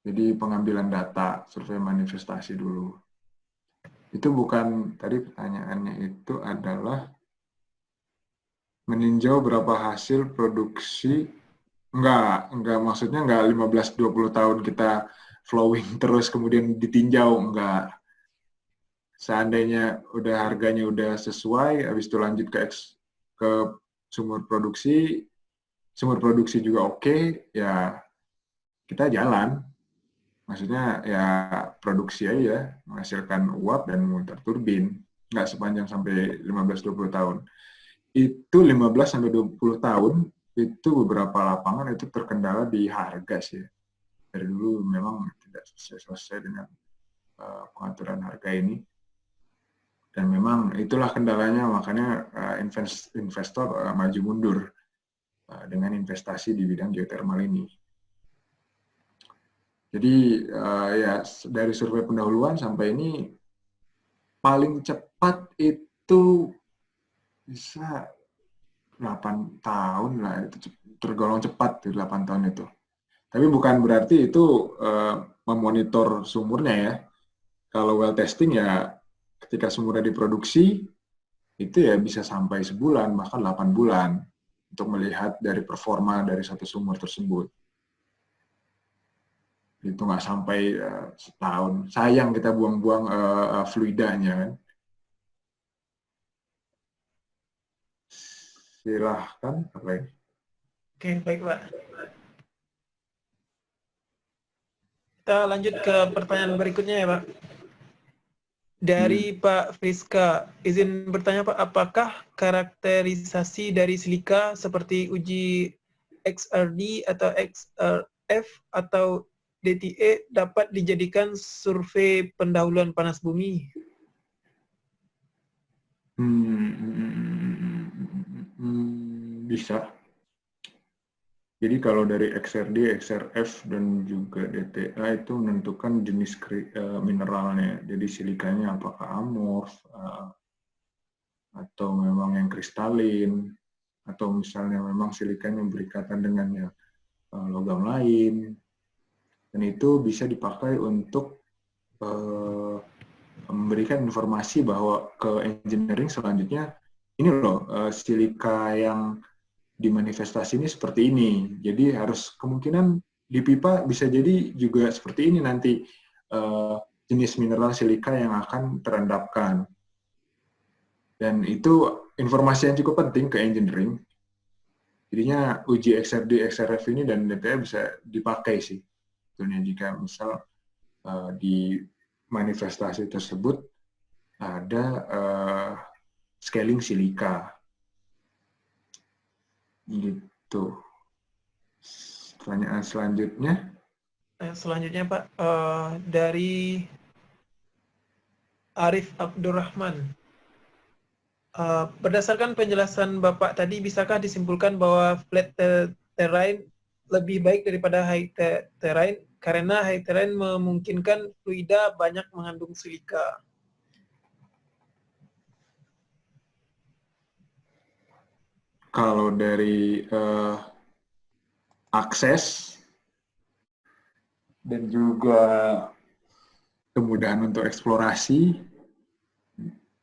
Jadi pengambilan data, survei manifestasi dulu. Itu bukan, tadi pertanyaannya itu adalah meninjau berapa hasil produksi, enggak maksudnya enggak 15-20 tahun kita flowing terus kemudian ditinjau, enggak. Seandainya harganya udah sesuai, habis itu lanjut ke sumur produksi juga oke, ya kita jalan. Maksudnya ya produksi aja, menghasilkan uap dan memutar turbin, nggak sepanjang sampai 15-20 tahun. Itu 15-20 tahun, itu beberapa lapangan itu terkendala di harga sih. Dari dulu memang tidak selesai dengan pengaturan harga ini. Dan memang itulah kendalanya, makanya investor maju mundur dengan investasi di bidang geothermal ini. Jadi ya dari survei pendahuluan sampai ini paling cepat itu bisa 8 tahun lah, itu tergolong cepat di 8 tahun itu. Tapi bukan berarti itu memonitor sumurnya ya. Kalau well testing ya ketika sumurnya diproduksi itu ya bisa sampai sebulan bahkan 8 bulan untuk melihat dari performa dari satu sumur tersebut. Itu nggak sampai setahun. Sayang kita buang-buang fluidanya kan. Silahkan, apa ini? Oke, baik Pak. Kita lanjut ke pertanyaan berikutnya ya Pak. Dari Pak Friska, izin bertanya Pak, apakah karakterisasi dari silika seperti uji XRD atau XRF atau DTA dapat dijadikan survei pendahuluan panas bumi? Bisa. Jadi kalau dari XRD, XRF, dan juga DTA itu menentukan jenis mineralnya. Jadi silikanya apakah amorf, atau memang yang kristalin, atau misalnya memang silikanya berikatan dengan yang logam lain. Dan itu bisa dipakai untuk memberikan informasi bahwa ke engineering selanjutnya, ini loh silika yang dimanifestasi ini seperti ini. Jadi harus kemungkinan di pipa bisa jadi juga seperti ini nanti jenis mineral silika yang akan terendapkan. Dan itu informasi yang cukup penting ke engineering. Jadinya uji XRD, XRF ini dan DTA bisa dipakai sih. Tentunya jika misal di manifestasi tersebut ada scaling silika. Gitu. Pertanyaan selanjutnya. Selanjutnya Pak, dari Arif Abdurrahman. Berdasarkan penjelasan Bapak tadi, bisakah disimpulkan bahwa flat terrain lebih baik daripada high terrain karena high terrain memungkinkan fluida banyak mengandung silika? Kalau dari akses dan juga kemudahan untuk eksplorasi,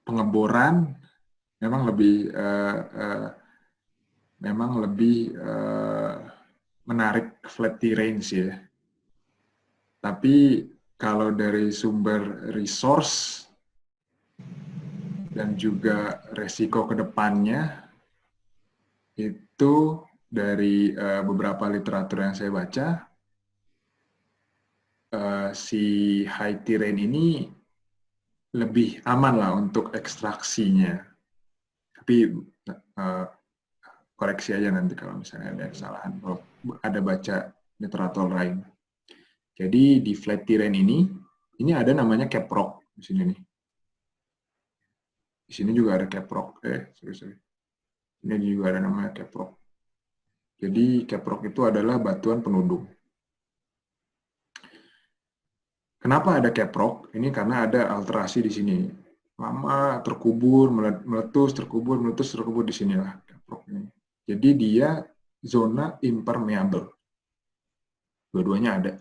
pengeboran, memang lebih menarik flat terrain sih ya. Tapi kalau dari sumber resource dan juga resiko ke depannya, itu dari beberapa literatur yang saya baca, si high terrain ini lebih aman lah untuk ekstraksinya. Tapi koreksi aja nanti kalau misalnya ada kesalahan, kalau ada baca literatur lain. Jadi di flat terrain ini ada namanya caprock di sini nih. Di sini juga ada caprock. Sorry. Ini juga ada namanya caprock. Jadi caprock itu adalah batuan penudung. Kenapa ada caprock? Ini karena ada alterasi di sini. Lama terkubur, meletus, terkubur di sinilah caprock ini. Jadi dia zona impermeable. Dua-duanya ada.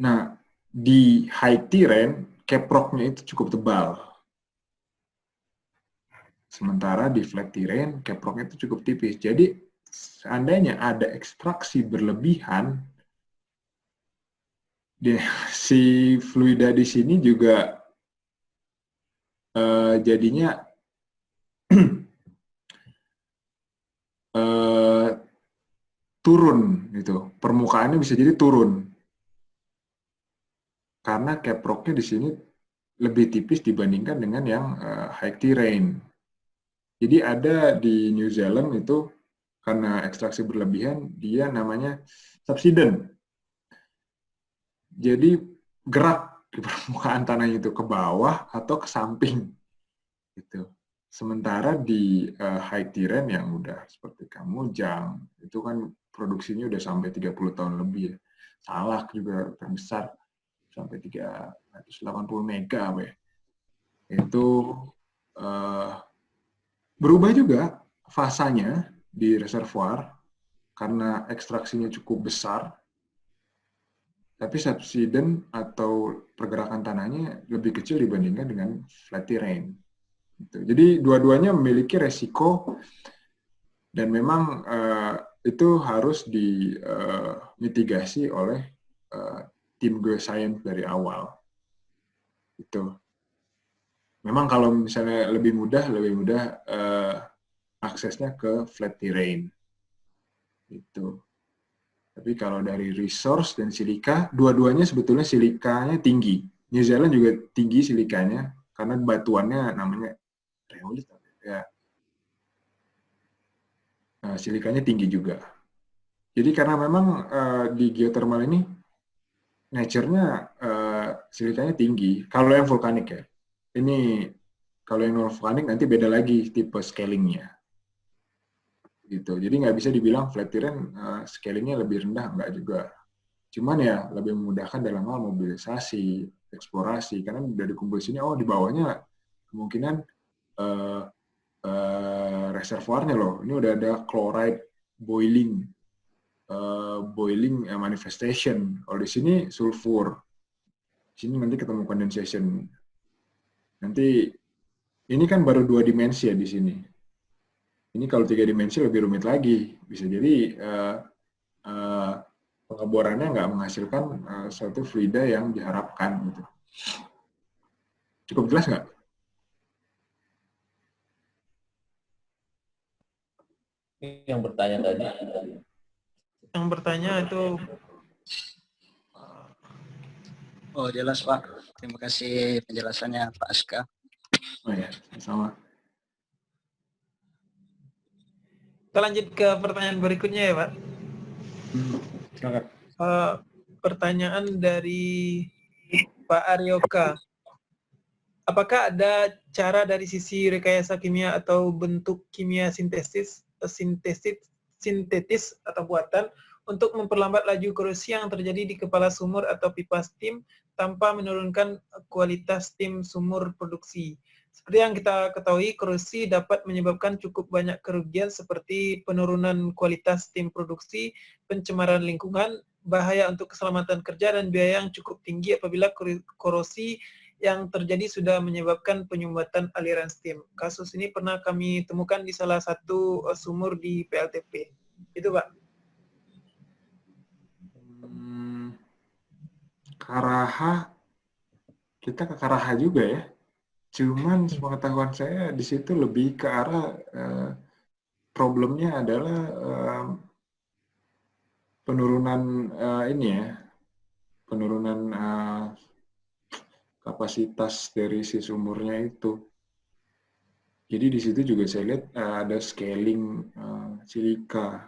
Nah, di high terrain, caprocknya itu cukup tebal. Sementara di flat terrain, caprocknya itu cukup tipis. Jadi, seandainya ada ekstraksi berlebihan, si fluida di sini juga jadinya turun, gitu. Permukaannya bisa jadi turun. Karena caprocknya di sini lebih tipis dibandingkan dengan yang high terrain. Jadi ada di New Zealand itu karena ekstraksi berlebihan, dia namanya subsidence. Jadi gerak di permukaan tanah itu ke bawah atau ke samping. Gitu. Sementara di high terrain yang udah seperti Kamojang, itu kan produksinya udah sampai 30 tahun lebih ya. Salak juga terbesar sampai 380 mega, ya. Itu berubah juga fasanya di reservoir karena ekstraksinya cukup besar, tapi subsidence atau pergerakan tanahnya lebih kecil dibandingkan dengan flat terrain. Jadi dua-duanya memiliki resiko dan memang itu harus dimitigasi oleh tim geoscience dari awal. Itu. Memang kalau misalnya lebih mudah aksesnya ke flat terrain. Itu. Tapi kalau dari resource dan silika, dua-duanya sebetulnya silikanya tinggi. New Zealand juga tinggi silikanya karena batuannya namanya rheolite ya. Silikanya tinggi juga. Jadi karena memang di geothermal ini nature-nya silikanya tinggi. Kalau yang vulkanik ya. Ini kalau yang non-vulkanik nanti beda lagi tipe scaling-nya. Gitu. Jadi nggak bisa dibilang flat terrain scaling-nya lebih rendah, nggak juga. Cuman ya lebih memudahkan dalam hal mobilisasi, eksplorasi. Karena dari kumpul sini, di bawahnya kemungkinan reservoirnya loh. Ini udah ada chloride boiling manifestation. Kalau di sini sulfur. Di sini nanti ketemu condensation. Nanti ini kan baru 2 dimensi ya di sini. Ini kalau 3 dimensi lebih rumit lagi. Bisa jadi pengeborannya nggak menghasilkan suatu fluida yang diharapkan. Gitu. Cukup jelas nggak? Yang bertanya tadi. Yang bertanya itu. Oh, jelas Pak. Terima kasih penjelasannya Pak Aska. Oh ya, sama. Kita lanjut ke pertanyaan berikutnya ya Pak. Silakan. Pertanyaan dari Pak Aryoka. Apakah ada cara dari sisi rekayasa kimia atau bentuk kimia sintetis atau buatan untuk memperlambat laju korosi yang terjadi di kepala sumur atau pipa steam tanpa menurunkan kualitas steam sumur produksi? Seperti yang kita ketahui, korosi dapat menyebabkan cukup banyak kerugian seperti penurunan kualitas steam produksi, pencemaran lingkungan, bahaya untuk keselamatan kerja, dan biaya yang cukup tinggi apabila korosi yang terjadi sudah menyebabkan penyumbatan aliran steam. Kasus ini pernah kami temukan di salah satu sumur di PLTP. Itu, Pak. Karaha, kita ke Karaha juga ya. Cuman sepengetahuan saya di situ lebih ke arah problemnya adalah penurunan ini ya, penurunan kapasitas dari si sumurnya itu. Jadi di situ juga saya lihat ada scaling silika.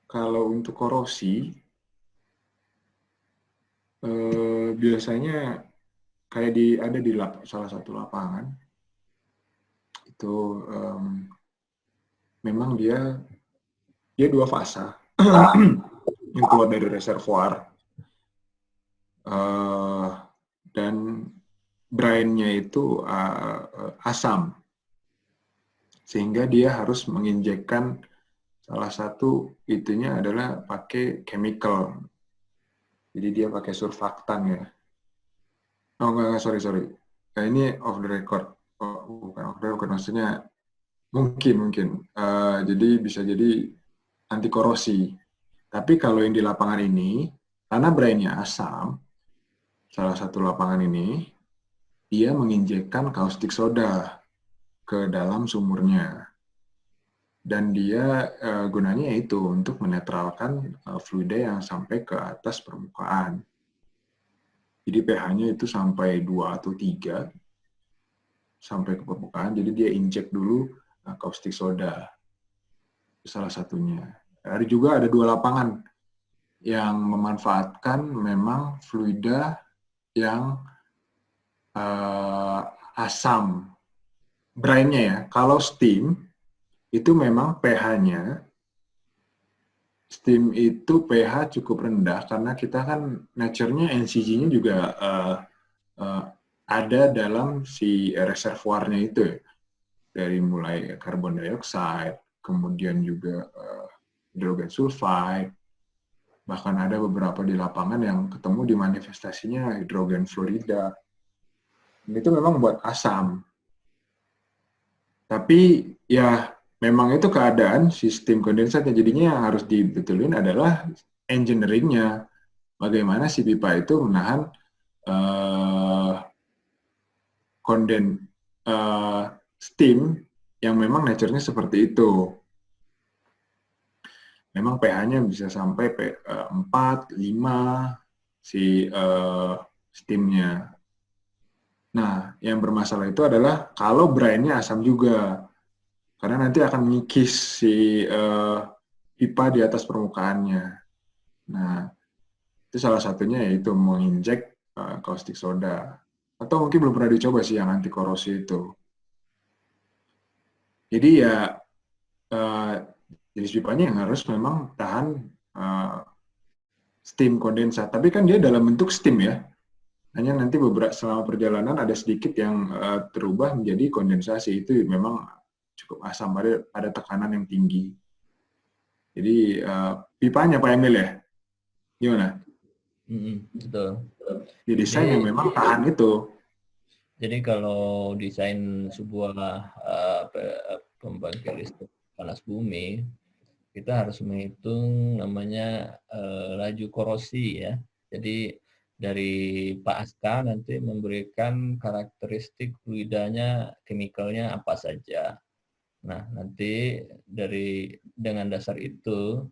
Kalau untuk korosi, biasanya kayak ada di salah satu lapangan itu memang dia dua fasa yang keluar dari reservoir dan brine-nya itu asam, sehingga dia harus menginjekkan salah satu itunya adalah pakai chemical. Jadi dia pakai surfaktan ya. Oh enggak, sorry. Nah, ini off the record. Oh, bukan off the record, maksudnya mungkin. Jadi bisa jadi anti korosi. Tapi kalau yang di lapangan ini, karena brine-nya asam, salah satu lapangan ini, dia menginjekkan caustic soda ke dalam sumurnya. Dan dia gunanya itu untuk menetralkan fluida yang sampai ke atas permukaan. Jadi pH-nya itu sampai 2 atau 3 sampai ke permukaan. Jadi dia injek dulu caustic soda. Salah satunya. Ada 2 lapangan yang memanfaatkan memang fluida yang asam. Brine-nya ya. Kalau steam itu memang pH-nya, steam itu pH cukup rendah karena kita kan nature-nya NCG-nya juga ada dalam si reservoirnya itu ya. Dari mulai karbon dioksida, kemudian juga hidrogen sulfide, bahkan ada beberapa di lapangan yang ketemu di manifestasinya hidrogen fluorida. Itu memang buat asam. Tapi ya memang itu keadaan sistem kondensatnya, jadinya yang harus dibetulin adalah engineering-nya. Bagaimana si pipa itu menahan steam yang memang nature-nya seperti itu. Memang pH-nya bisa sampai 4, 5 si steam-nya. Nah, yang bermasalah itu adalah kalau brine-nya asam juga. Karena nanti akan mengikis si pipa di atas permukaannya. Nah, itu salah satunya yaitu menginjek caustic soda. Atau mungkin belum pernah dicoba sih yang anti korosi itu. Jadi ya jenis pipanya yang harus memang tahan steam kondensat. Tapi kan dia dalam bentuk steam ya. Hanya nanti beberapa selama perjalanan ada sedikit yang terubah menjadi kondensasi. Itu memang cukup asam pada tekanan yang tinggi. Jadi pipanya Pak Emil ya, gimana? Betul. Didesain yang memang tahan itu. Jadi kalau desain sebuah pembangkit listrik panas bumi, kita harus menghitung namanya laju korosi ya. Jadi dari Pak Aska nanti memberikan karakteristik fluidanya, chemicalnya apa saja. Nah, nanti dengan dasar itu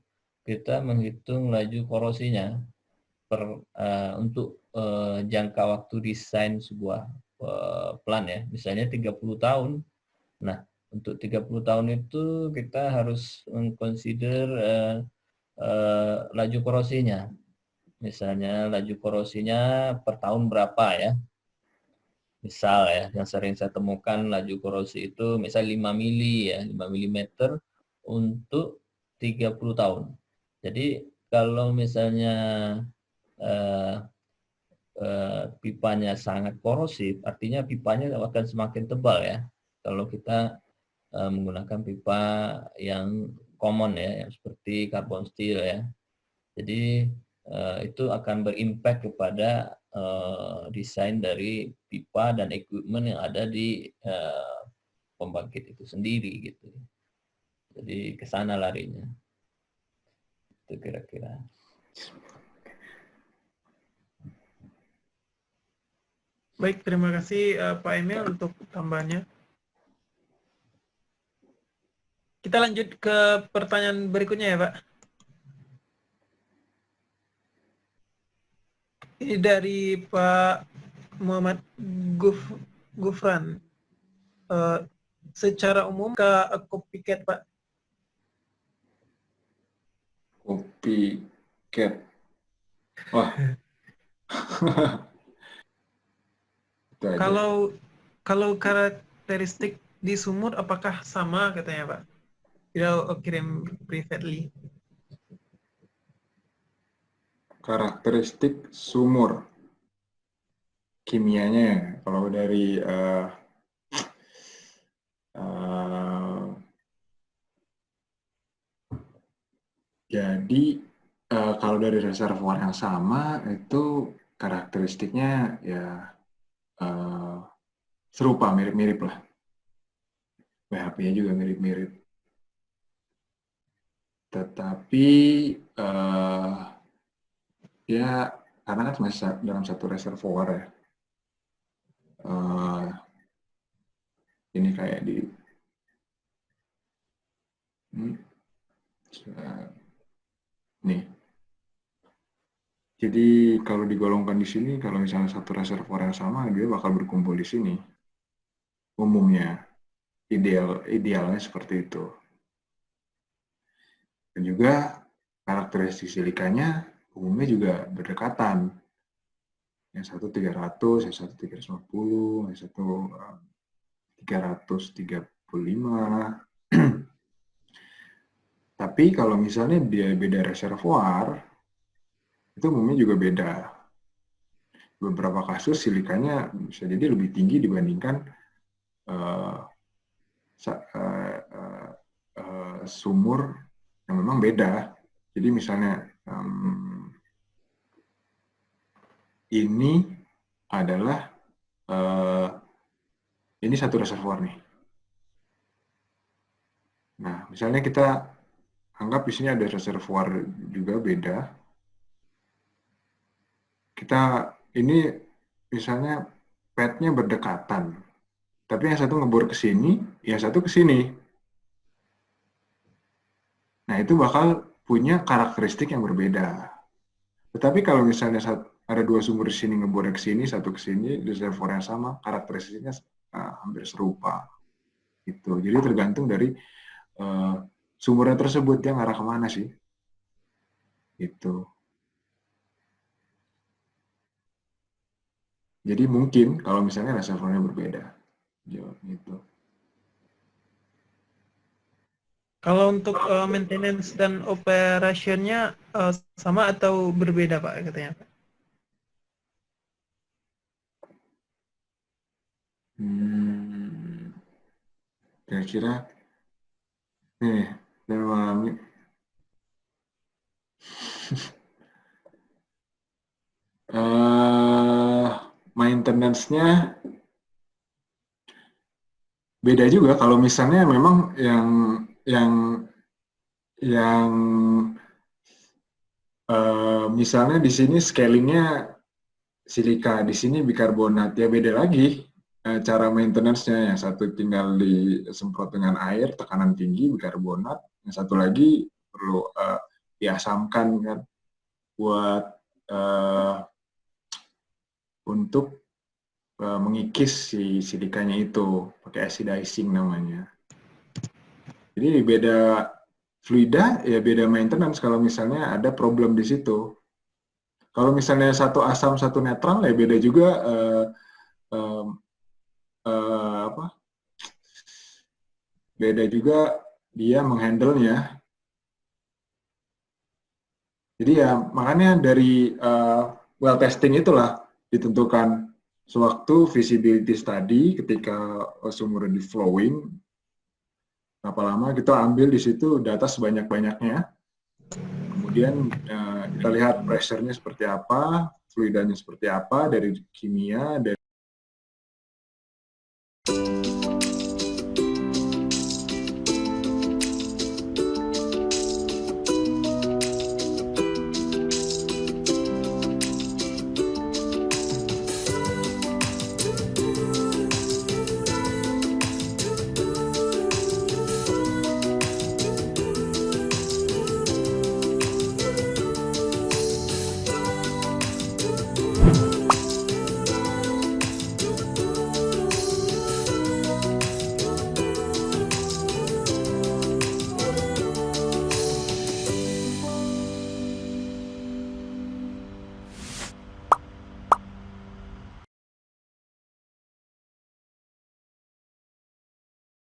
kita menghitung laju korosinya untuk jangka waktu desain sebuah plan ya, misalnya 30 tahun. Nah, untuk 30 tahun itu kita harus mengconsider laju korosinya. Misalnya laju korosinya per tahun berapa ya. Misal ya, yang sering saya temukan laju korosi itu misal 5 mili ya, 5 mm untuk 30 tahun. Jadi kalau misalnya pipanya sangat korosif, artinya pipanya akan semakin tebal ya. Kalau kita menggunakan pipa yang common ya, yang seperti carbon steel ya. Jadi itu akan berimpact kepada desain dari pipa dan equipment yang ada di pembangkit itu sendiri gitu. Jadi ke sana larinya. Itu kira-kira. Baik, terima kasih Pak Emil untuk tambahannya. Kita lanjut ke pertanyaan berikutnya ya, Pak. Ini dari Pak Muhammad Gufran. Secara umum ke copycat, Pak. Copycat. Wah. Itu aja. Kalau karakteristik di sumur apakah sama katanya, Pak? Tidak kirim privately. Karakteristik sumur kimianya ya, kalau dari jadi kalau dari reservoir yang sama itu karakteristiknya ya serupa, mirip-mirip lah. pH-nya juga mirip-mirip. Tetapi ya karena kan masih dalam satu reservoir ya. Ini kayak di nih. Jadi kalau digolongkan di sini, kalau misalnya satu reservoir yang sama, dia bakal berkumpul di sini. Umumnya, idealnya seperti itu. Dan juga karakteristik silikanya umumnya juga berdekatan. Yang satu 300, yang satu 350, yang satu 335. Tapi kalau misalnya dia beda reservoir, itu umumnya juga beda. Beberapa kasus silikanya bisa jadi lebih tinggi dibandingkan sumur yang memang beda. Jadi misalnya ini adalah ini satu reservoir nih. Nah, misalnya kita anggap di sini ada reservoir juga beda. Kita ini misalnya padnya berdekatan, tapi yang satu ngebor ke sini, yang satu ke sini. Nah, itu bakal punya karakteristik yang berbeda. Tetapi kalau misalnya ada dua sumur di sini ngebor ke sini, satu ke sini, reservoir yang sama, karakteristiknya hampir serupa. Gitu. Jadi tergantung dari sumurnya tersebut, dia ngarah kemana sih? Gitu. Jadi mungkin kalau misalnya reservoirnya berbeda. Gitu. Kalau untuk maintenance dan operationnya sama atau berbeda, Pak, katanya? Kira-kira nih, dan memahami maintenance-nya beda juga. Kalau misalnya memang yang misalnya di sini scalingnya silika, di sini bikarbonat, ya beda lagi cara maintenance-nya. Yang satu tinggal disemprot dengan air, tekanan tinggi, bikarbonat. Yang satu lagi perlu diasamkan kan buat untuk mengikis si silikanya itu pakai acid icing namanya. Jadi beda fluida ya beda maintenance kalau misalnya ada problem di situ. Kalau misalnya satu asam satu netral ya beda juga beda juga dia menghandle-nya. Jadi ya makanya dari well testing itulah ditentukan sewaktu visibility study ketika sumur di flowing berapa lama kita ambil di situ data sebanyak-banyaknya. Kemudian kita lihat pressure-nya seperti apa, fluidanya seperti apa, dari kimia, dari